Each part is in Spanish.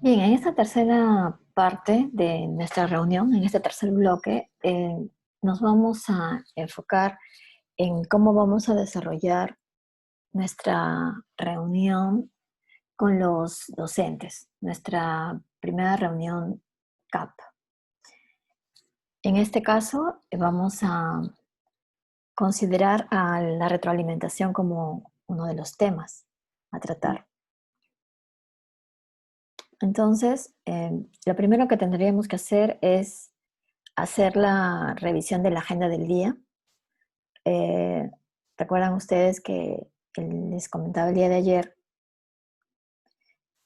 Bien, en esta tercera parte de nuestra reunión, en este tercer bloque, nos vamos a enfocar en cómo vamos a desarrollar nuestra reunión con los docentes, nuestra primera reunión CAP. En este caso, vamos a considerar a la retroalimentación como uno de los temas a tratar. Entonces, lo primero que tendríamos que hacer es hacer la revisión de la agenda del día. Eh, Recuerdan ustedes que les comentaba el día de ayer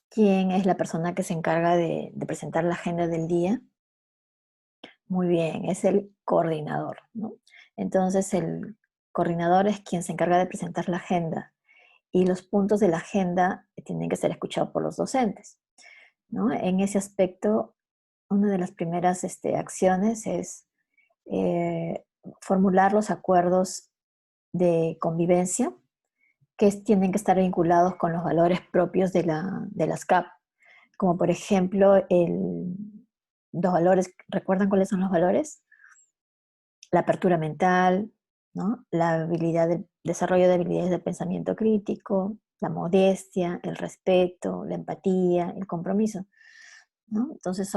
quién es la persona que se encarga de presentar la agenda del día. Muy bien, es el coordinador, ¿no? Entonces, el coordinador es quien se encarga de presentar la agenda y los puntos de la agenda tienen que ser escuchados por los docentes, ¿no? En ese aspecto, una de las primeras acciones es eh, formular los acuerdos de convivencia tienen que estar vinculados con los valores propios de las CAP, como por ejemplo los valores, ¿recuerdan cuáles son los valores? La apertura mental, ¿no? La habilidad de desarrollo de habilidades de pensamiento crítico, la modestia, el respeto, la empatía, el compromiso, ¿no? Entonces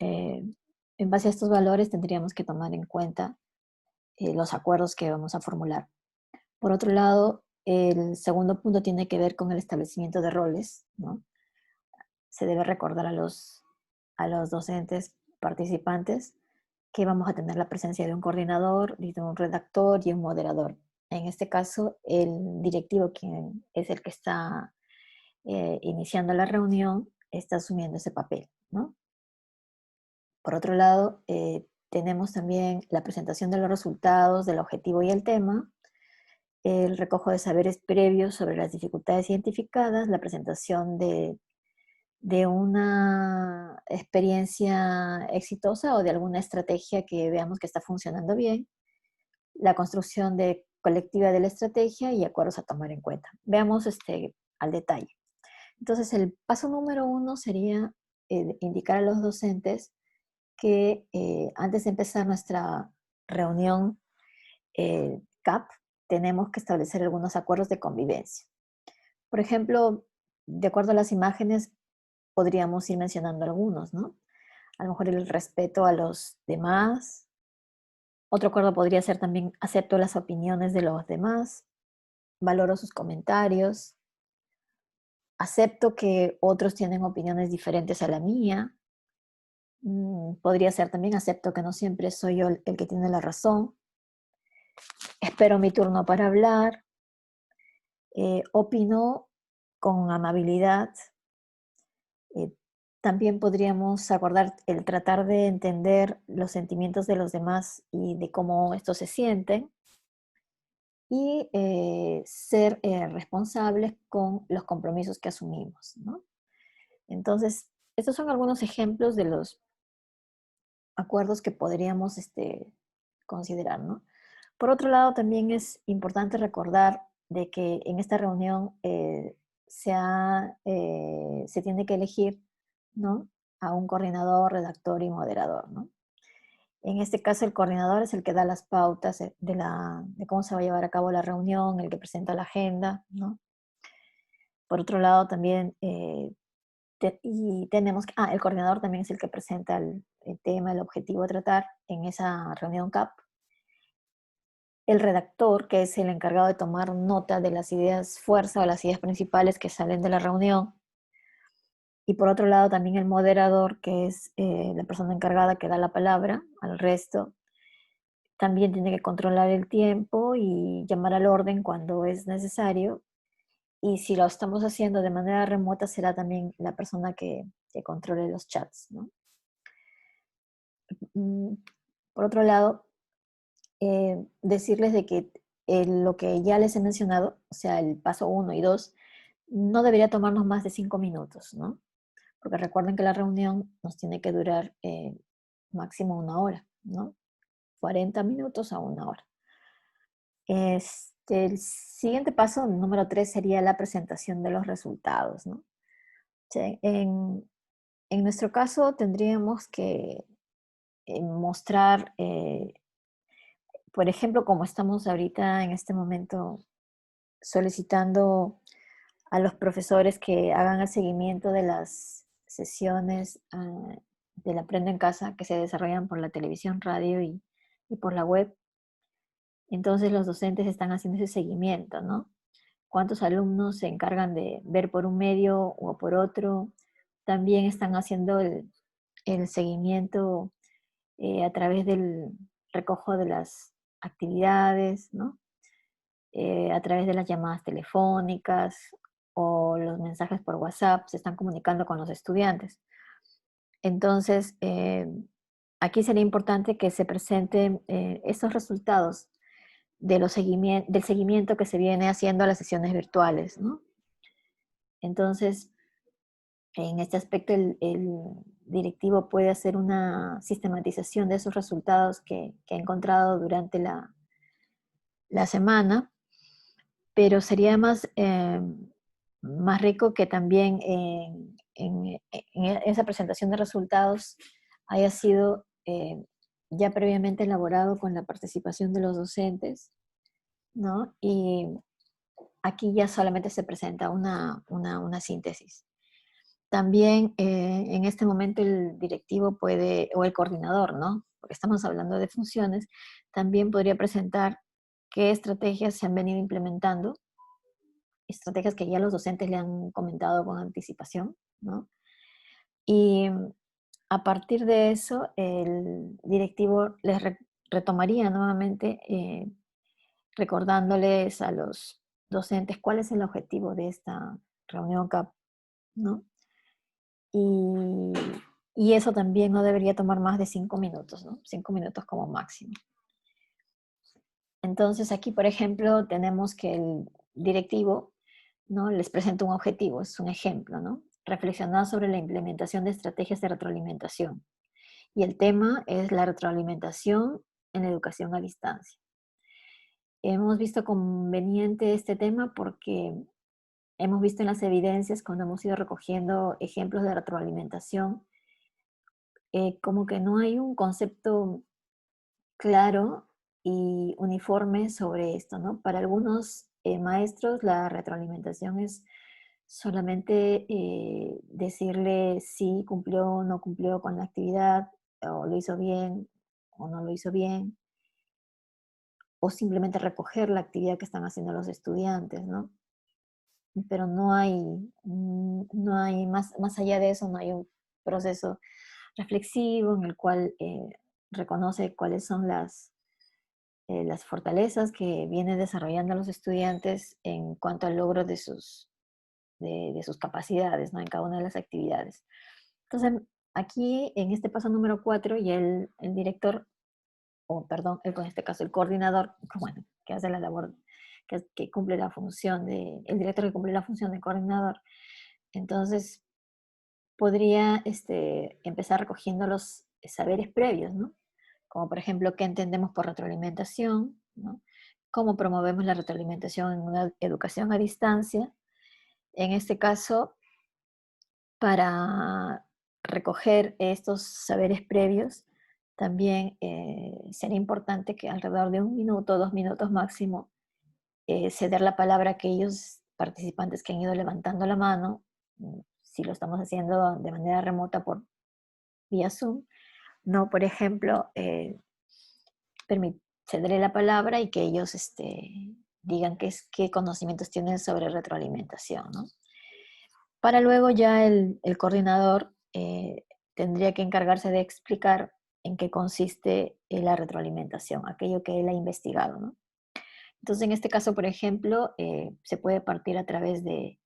en base a estos valores tendríamos que tomar en cuenta los acuerdos que vamos a formular. Por otro lado, el segundo punto tiene que ver con el establecimiento de roles, ¿no? Se debe recordar a los docentes participantes que vamos a tener la presencia de un coordinador, de un redactor y un moderador. En este caso, el directivo, quien es el que está iniciando la reunión, está asumiendo ese papel, ¿no? Por otro lado, tenemos también la presentación de los resultados, del objetivo y el tema, el recojo de saberes previos sobre las dificultades identificadas, la presentación de una experiencia exitosa o de alguna estrategia que veamos que está funcionando bien, la construcción colectiva de la estrategia y acuerdos a tomar en cuenta. Veamos al detalle. Entonces, el paso número uno sería indicar a los docentes que antes de empezar nuestra reunión CAP, tenemos que establecer algunos acuerdos de convivencia. Por ejemplo, de acuerdo a las imágenes, podríamos ir mencionando algunos, ¿no? A lo mejor el respeto a los demás. Otro acuerdo podría ser también acepto las opiniones de los demás, valoro sus comentarios, acepto que otros tienen opiniones diferentes a la mía. Podría ser también acepto que no siempre soy yo el que tiene la razón. Espero mi turno para hablar. Opino con amabilidad. Eh, También podríamos acordar el tratar de entender los sentimientos de los demás y de cómo estos se sienten y ser responsables con los compromisos que asumimos, ¿no? Entonces, estos son algunos ejemplos de los acuerdos que podríamos considerar, ¿no? Por otro lado, también es importante recordar de que en esta reunión se tiene que elegir, ¿no? A un coordinador, redactor y moderador, ¿no? En este caso, el coordinador es el que da las pautas de cómo se va a llevar a cabo la reunión, el que presenta la agenda, ¿no? Por otro lado, también el coordinador también es el que presenta el tema, el objetivo a tratar en esa reunión CAP. El redactor, que es el encargado de tomar nota de las ideas fuerza o las ideas principales que salen de la reunión. Y por otro lado, también el moderador, que es la persona encargada que da la palabra al resto. También tiene que controlar el tiempo y llamar al orden cuando es necesario. Y si lo estamos haciendo de manera remota, será también la persona que controle los chats, ¿no? Mm, Por otro lado, decirles de que lo que ya les he mencionado, o sea, el paso uno y 2, no debería tomarnos más de 5 minutos, ¿no? Porque recuerden que la reunión nos tiene que durar máximo una hora, ¿no? 40 minutos a una hora. El siguiente paso, número 3, sería la presentación de los resultados, ¿no? Sí, En nuestro caso tendríamos que mostrar, por ejemplo, como estamos ahorita en este momento solicitando a los profesores que hagan el seguimiento de las sesiones del Aprendo en Casa que se desarrollan por la televisión, radio y por la web. Entonces los docentes están haciendo ese seguimiento, ¿no? ¿Cuántos alumnos se encargan de ver por un medio o por otro? También están haciendo el seguimiento a través del recojo de las actividades, ¿no? A través de las llamadas telefónicas o los mensajes por WhatsApp, se están comunicando con los estudiantes. Entonces, aquí sería importante que se presenten estos resultados del seguimiento que se viene haciendo a las sesiones virtuales, ¿no? Entonces, en este aspecto, el directivo puede hacer una sistematización de esos resultados que ha encontrado durante la semana, pero sería más rico que también en esa presentación de resultados haya sido ya previamente elaborado con la participación de los docentes, ¿no? Y aquí ya solamente se presenta una síntesis. También en este momento el directivo puede, o el coordinador, ¿no? Porque estamos hablando de funciones, también podría presentar qué estrategias se han venido implementando, estrategias que ya los docentes le han comentado con anticipación, ¿no? Y a partir de eso, el directivo retomaría nuevamente, recordándoles a los docentes cuál es el objetivo de esta reunión CAP, ¿no? Y, y eso también no debería tomar más de 5 minutos, ¿no? 5 minutos como máximo. Entonces aquí, por ejemplo, tenemos que el directivo, ¿no? Les presenta un objetivo, es un ejemplo, ¿no? Reflexionar sobre la implementación de estrategias de retroalimentación. Y el tema es la retroalimentación en la educación a distancia. Hemos visto conveniente este tema porque hemos visto en las evidencias, cuando hemos ido recogiendo ejemplos de retroalimentación, como que no hay un concepto claro y uniforme sobre esto, ¿no? Para algunos maestros la retroalimentación es solamente decirle si cumplió o no cumplió con la actividad, o lo hizo bien o no lo hizo bien, o simplemente recoger la actividad que están haciendo los estudiantes, ¿no? Pero no hay más allá de eso, no hay un proceso reflexivo en el cual reconoce cuáles son las fortalezas que vienen desarrollando los estudiantes en cuanto al logro de sus capacidades, ¿no? En cada una de las actividades. Entonces, aquí en este paso número 4, y el director, o perdón, en este caso el coordinador, bueno, que hace la labor, que cumple la función el director que cumple la función de coordinador, entonces podría empezar recogiendo los saberes previos, ¿no? Como por ejemplo, ¿qué entendemos por retroalimentación? ¿No? ¿Cómo promovemos la retroalimentación en una educación a distancia? En este caso, para recoger estos saberes previos, también sería importante que alrededor de 1 minuto, 2 minutos máximo, ceder la palabra a aquellos participantes que han ido levantando la mano, si lo estamos haciendo de manera remota por vía Zoom, no, por ejemplo, cederle la palabra y que ellos digan qué conocimientos tienen sobre retroalimentación, ¿no? Para luego ya el coordinador tendría que encargarse de explicar en qué consiste la retroalimentación, aquello que él ha investigado, ¿no? Entonces, en este caso, por ejemplo, se puede partir a través de,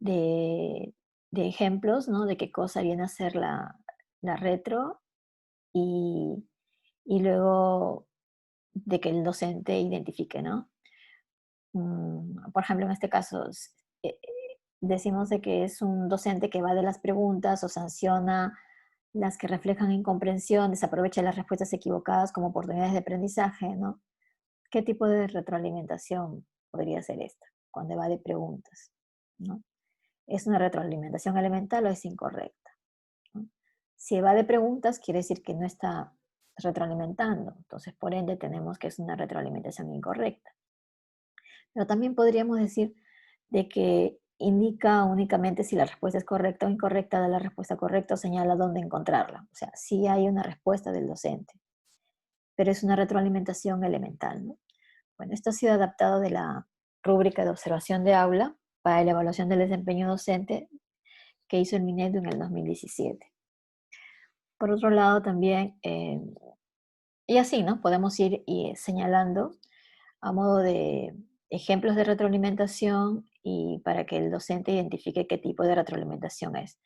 de ejemplos, ¿no? De qué cosa viene a ser la retro y, y luego de que el docente identifique, ¿no? Por ejemplo, en este caso, decimos de que es un docente que va de las preguntas o sanciona las que reflejan incomprensión, desaprovecha las respuestas equivocadas como oportunidades de aprendizaje, ¿no? ¿Qué tipo de retroalimentación podría ser esta cuando va de preguntas, ¿no? ¿Es una retroalimentación elemental o es incorrecta? Si evade preguntas, quiere decir que no está retroalimentando. Entonces, por ende, tenemos que es una retroalimentación incorrecta. Pero también podríamos decir de que indica únicamente si la respuesta es correcta o incorrecta, da la respuesta correcta o señala dónde encontrarla. O sea, sí hay una respuesta del docente, pero es una retroalimentación elemental, ¿no? Bueno, esto ha sido adaptado de la rúbrica de observación de aula para la evaluación del desempeño docente que hizo el Minedu en el 2017. Por otro lado, también, y así, ¿no? Podemos ir señalando a modo de ejemplos de retroalimentación y para que el docente identifique qué tipo de retroalimentación es.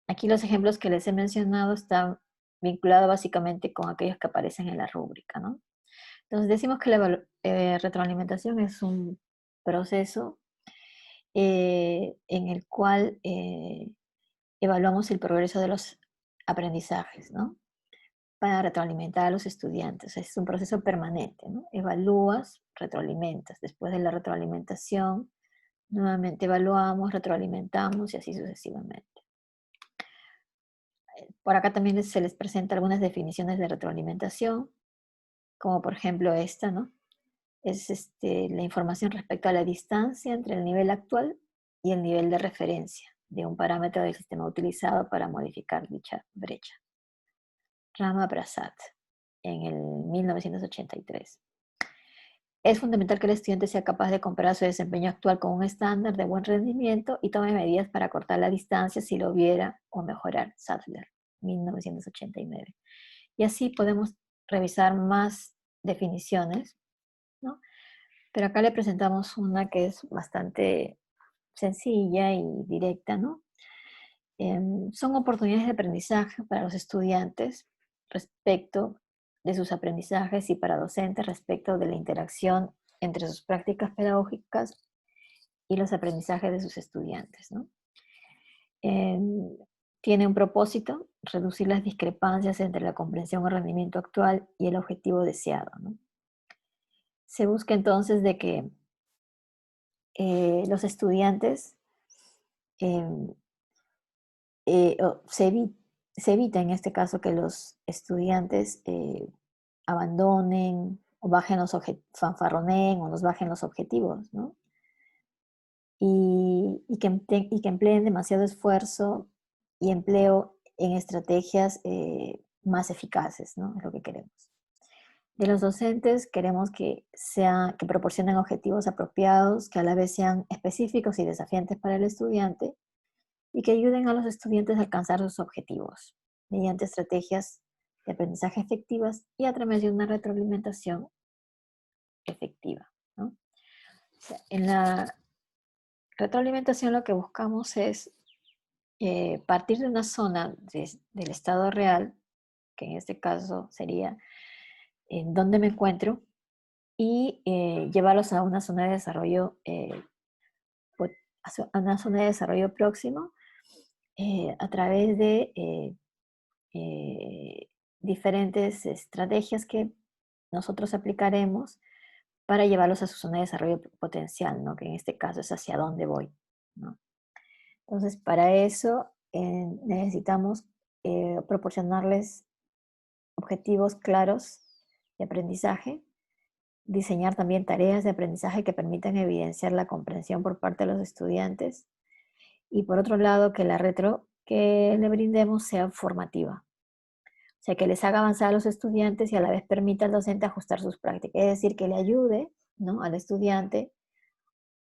Aquí los ejemplos que les he mencionado están vinculados básicamente con aquellos que aparecen en la rúbrica, ¿no? Entonces decimos que la retroalimentación es un proceso en el cual evaluamos el progreso de los aprendizajes, ¿no? Para retroalimentar a los estudiantes. Es un proceso permanente, ¿no? Evalúas, retroalimentas. Después de la retroalimentación, nuevamente evaluamos, retroalimentamos y así sucesivamente. Por acá también se les presenta algunas definiciones de retroalimentación, como por ejemplo esta, ¿no? Es la información respecto a la distancia entre el nivel actual y el nivel de referencia de un parámetro del sistema utilizado para modificar dicha brecha. Rama Prasad, en el 1983. Es fundamental que el estudiante sea capaz de comparar su desempeño actual con un estándar de buen rendimiento y tome medidas para cortar la distancia si lo hubiera o mejorar. Sadler, 1989. Y así podemos revisar más definiciones, ¿no? Pero acá le presentamos una que es bastante sencilla y directa, ¿no? Son oportunidades de aprendizaje para los estudiantes respecto de sus aprendizajes y para docentes respecto de la interacción entre sus prácticas pedagógicas y los aprendizajes de sus estudiantes, ¿no? Em, Tiene un propósito, reducir las discrepancias entre la comprensión o rendimiento actual y el objetivo deseado, ¿no? Se busca entonces de que los estudiantes em, se evita en este caso que los estudiantes abandonen o bajen fanfarroneen o nos bajen los objetivos, ¿no? Y que empleen demasiado esfuerzo y empleo en estrategias más eficaces, ¿no? Es lo que queremos. De los docentes queremos que proporcionen objetivos apropiados, que a la vez sean específicos y desafiantes para el estudiante y que ayuden a los estudiantes a alcanzar sus objetivos mediante estrategias de aprendizaje efectivas y a través de una retroalimentación efectiva, ¿no? O sea, en la retroalimentación lo que buscamos es partir de una zona del estado real, que en este caso sería en dónde me encuentro, y llevarlos a una zona de desarrollo, a una zona de desarrollo próximo a través de eh, diferentes estrategias que nosotros aplicaremos para llevarlos a su zona de desarrollo potencial, ¿no? Que en este caso es hacia dónde voy, ¿no? Entonces, para eso necesitamos proporcionarles objetivos claros de aprendizaje, diseñar también tareas de aprendizaje que permitan evidenciar la comprensión por parte de los estudiantes y por otro lado que la retro que le brindemos sea formativa. O sea, que les haga avanzar a los estudiantes y a la vez permita al docente ajustar sus prácticas. Es decir, que le ayude, ¿no?, al estudiante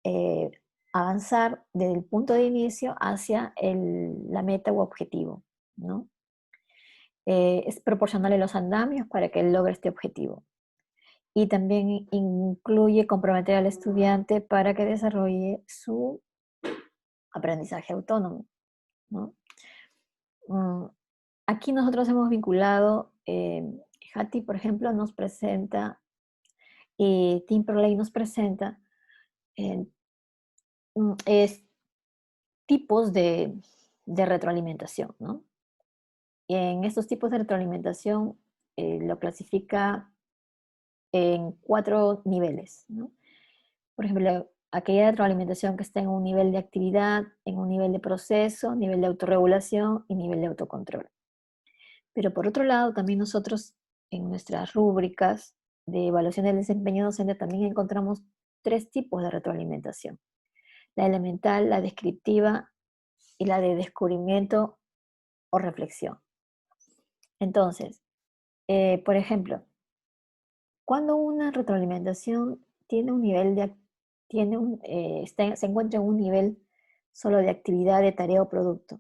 eh, avanzar desde el punto de inicio hacia la meta u objetivo, ¿no? Es proporcionarle los andamios para que él logre este objetivo. Y también incluye comprometer al estudiante para que desarrolle su aprendizaje autónomo, ¿no? Mm, Aquí nosotros hemos vinculado, Hattie, por ejemplo, nos presenta, y Timperley nos presenta eh, es tipos de retroalimentación, ¿no? Y en estos tipos de retroalimentación lo clasifica en 4 niveles, ¿no? Por ejemplo, aquella retroalimentación que está en un nivel de actividad, en un nivel de proceso, nivel de autorregulación y nivel de autocontrol. Pero por otro lado, también nosotros en nuestras rúbricas de evaluación del desempeño docente también encontramos tres tipos de retroalimentación: la elemental, la descriptiva y la de descubrimiento o reflexión. Entonces, por ejemplo, cuando una retroalimentación tiene un nivel de, se encuentra en un nivel solo de actividad, de tarea o producto,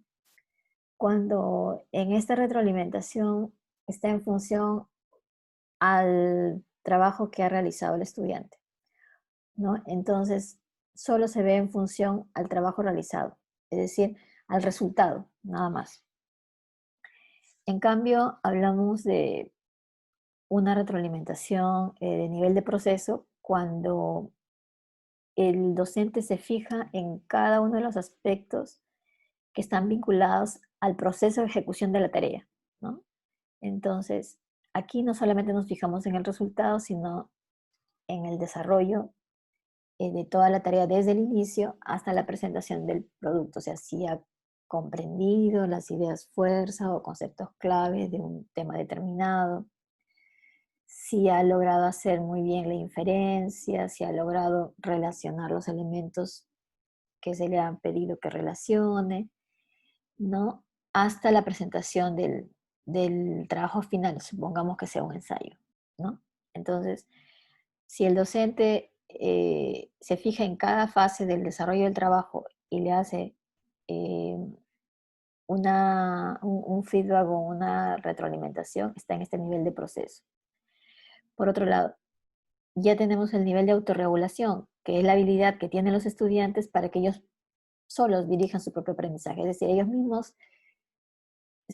cuando en esta retroalimentación está en función al trabajo que ha realizado el estudiante, ¿no? Entonces, solo se ve en función al trabajo realizado, es decir, al resultado, nada más. En cambio, hablamos de una retroalimentación de nivel de proceso cuando el docente se fija en cada uno de los aspectos que están vinculados al proceso de ejecución de la tarea, ¿no? Entonces, aquí no solamente nos fijamos en el resultado, sino en el desarrollo de toda la tarea desde el inicio hasta la presentación del producto, o sea, si ha comprendido las ideas fuerza o conceptos claves de un tema determinado, si ha logrado hacer muy bien la inferencia, si ha logrado relacionar los elementos que se le han pedido que relacione, ¿no? Hasta la presentación del trabajo final, supongamos que sea un ensayo, ¿no? Entonces, si el docente se fija en cada fase del desarrollo del trabajo y le hace eh, un feedback o una retroalimentación, está en este nivel de proceso. Por otro lado, ya tenemos el nivel de autorregulación, que es la habilidad que tienen los estudiantes para que ellos solos dirijan su propio aprendizaje, es decir, ellos mismos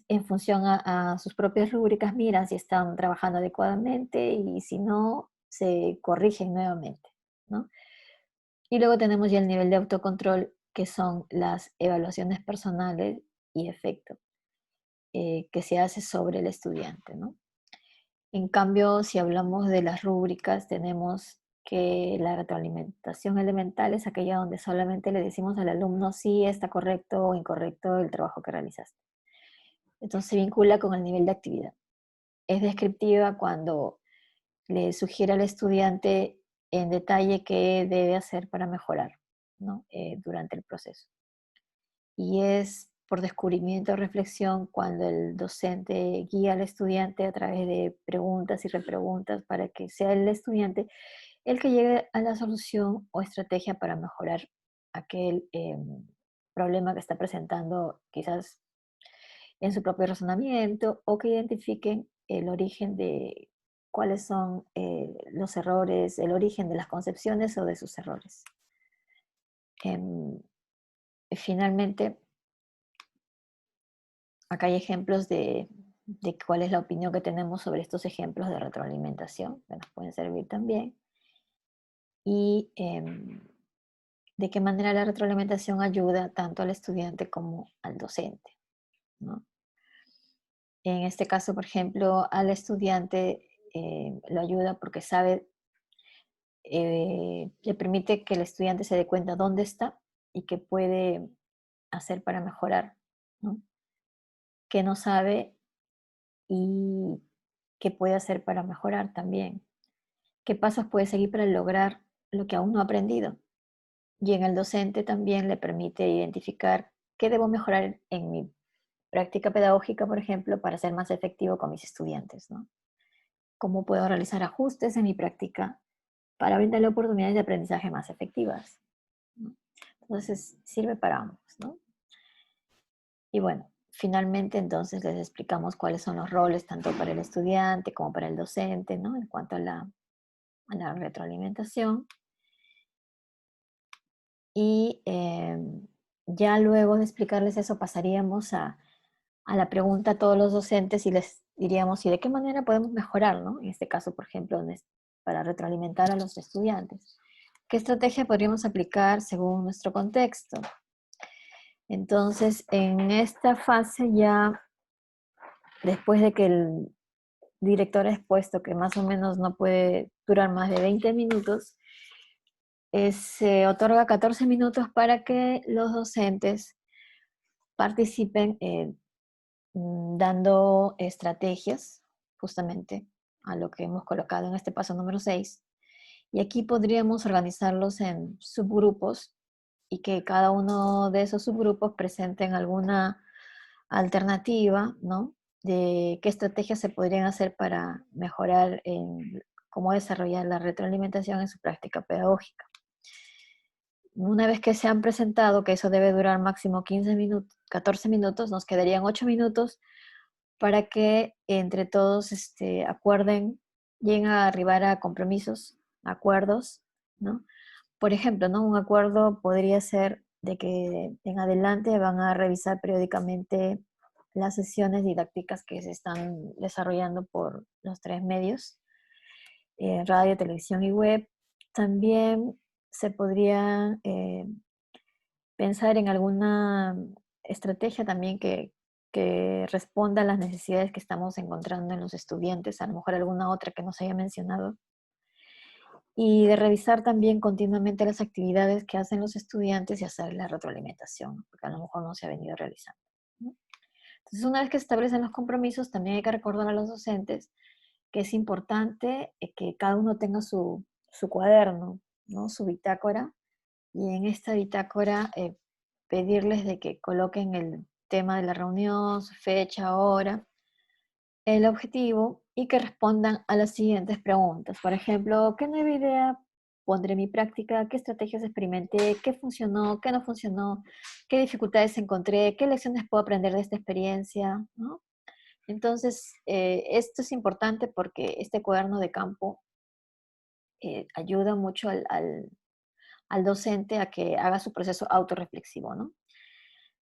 en función a sus propias rúbricas miran si están trabajando adecuadamente y si no, se corrigen nuevamente, ¿no? Y luego tenemos ya el nivel de autocontrol, que son las evaluaciones personales y efecto que se hace sobre el estudiante, ¿no? En cambio, si hablamos de las rúbricas, tenemos que la retroalimentación elemental es aquella donde solamente le decimos al alumno si está correcto o incorrecto el trabajo que realizaste. Entonces se vincula con el nivel de actividad. Es descriptiva cuando le sugiere al estudiante en detalle qué debe hacer para mejorar, ¿no? Durante el proceso. Y es por descubrimiento o reflexión cuando el docente guía al estudiante a través de preguntas y repreguntas para que sea el estudiante el que llegue a la solución o estrategia para mejorar aquel problema que está presentando quizás en su propio razonamiento, o que identifiquen el origen de cuáles son los errores, el origen de las concepciones o de sus errores. Em, Finalmente, acá hay ejemplos de cuál es la opinión que tenemos sobre estos ejemplos de retroalimentación, que nos pueden servir también, y de qué manera la retroalimentación ayuda tanto al estudiante como al docente, ¿no? En este caso, por ejemplo, al estudiante lo ayuda porque sabe, le permite que el estudiante se dé cuenta dónde está y qué puede hacer para mejorar, ¿no? Qué no sabe y qué puede hacer para mejorar también. ¿Qué pasos puede seguir para lograr lo que aún no ha aprendido? Y en el docente también le permite identificar qué debo mejorar en mi práctica pedagógica, por ejemplo, para ser más efectivo con mis estudiantes, ¿no? ¿Cómo puedo realizar ajustes en mi práctica para brindarle oportunidades de aprendizaje más efectivas, ¿no? Entonces, sirve para ambos, ¿no? Y bueno, finalmente entonces les explicamos cuáles son los roles tanto para el estudiante como para el docente, ¿no? En cuanto a la retroalimentación. Y ya luego de explicarles eso, pasaríamos a la pregunta a todos los docentes y les diríamos, ¿y de qué manera podemos mejorar, ¿no? En este caso, por ejemplo, para retroalimentar a los estudiantes. ¿Qué estrategia podríamos aplicar según nuestro contexto? Entonces, en esta fase ya, después de que el director ha expuesto que más o menos no puede durar más de 20 minutos, se otorga 14 minutos para que los docentes participen dando estrategias justamente a lo que hemos colocado en este paso número 6. Y aquí podríamos organizarlos en subgrupos y que cada uno de esos subgrupos presenten alguna alternativa, ¿no? De qué estrategias se podrían hacer para mejorar en cómo desarrollar la retroalimentación en su práctica pedagógica. Una vez que se han presentado, que eso debe durar máximo 15 minutos, 14 minutos, nos quedarían 8 minutos para que entre todos acuerden, lleguen a arribar a compromisos, acuerdos, ¿no? Por ejemplo, ¿no? Un acuerdo podría ser de que en adelante van a revisar periódicamente las sesiones didácticas que se están desarrollando por los 3 medios, radio, televisión y web. También se podría pensar en alguna estrategia también que responda a las necesidades que estamos encontrando en los estudiantes, a lo mejor alguna otra que no se haya mencionado, y de revisar también continuamente las actividades que hacen los estudiantes y hacer la retroalimentación, porque a lo mejor no se ha venido realizando, ¿no? Entonces, una vez que se establecen los compromisos, también hay que recordar a los docentes que es importante que cada uno tenga su cuaderno, ¿no? Su bitácora, y en esta bitácora pedirles de que coloquen el tema de la reunión, su fecha, hora, el objetivo y que respondan a las siguientes preguntas. Por ejemplo, ¿qué nueva idea pondré en mi práctica? ¿Qué estrategias experimenté? ¿Qué funcionó? ¿Qué no funcionó? ¿Qué dificultades encontré? ¿Qué lecciones puedo aprender de esta experiencia? ¿No? Entonces, esto es importante porque este cuaderno de campo ayuda mucho al docente a que haga su proceso autorreflexivo, ¿no?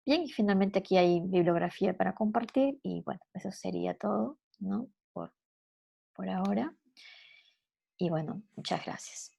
Bien, y finalmente aquí hay bibliografía para compartir y bueno, eso sería todo, ¿no? Por ahora. Y bueno, muchas gracias.